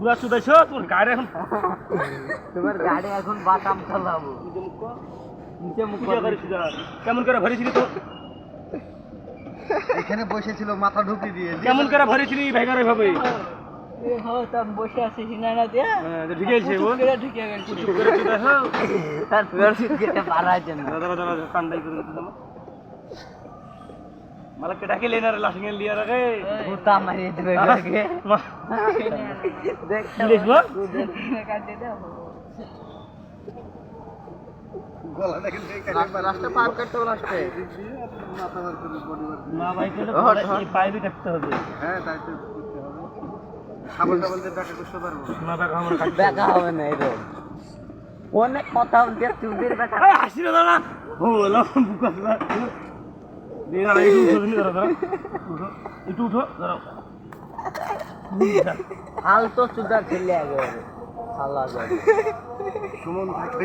পুরা চুদাইছো তোর গাড়ি এখন তোমার গাড়ি এখন বাটাম চালাবো নিচে মুখ কেমন করে ভরেছিলি তো এখানে বসেছিল মাথা ঢুকি দিয়ে কেমন করে ভরেছিলি ভাইগার ভাবে বসে আছি হিনানা দিয়ে ঢুকেছে বল ঢুকে গেল চুপ করে চুদাইছো তার ফেরত কেটে পারাইছেন না দাদা কান্দাই করে দিলাম मला के टाके लेणार लाशिंग लिया रे भूता मारी देबे करके देख इंग्लिश बोल काट दे दो গলা দেখেন রাস্তা পার করতে হবে লাস্টে মাথা বার করে বডি বার না ভাই তাহলে এই পায়ে भी কাটতে হবে হ্যাঁ তাই তো করতে হবে খাবার বলতে টাকা করতে পারবো না ব্যাগ আমরা কাটতে দেখা হবে না এরকম অনেক কথা বলতে চুদির বেটা হাসি না দাদা ও বলো বুকাসলা দেনা একটু উঠো নি দাদা একটু উঠো দাঁড়াও হাল তো চুদা ছেলে আগে শালা সুমন থাকতে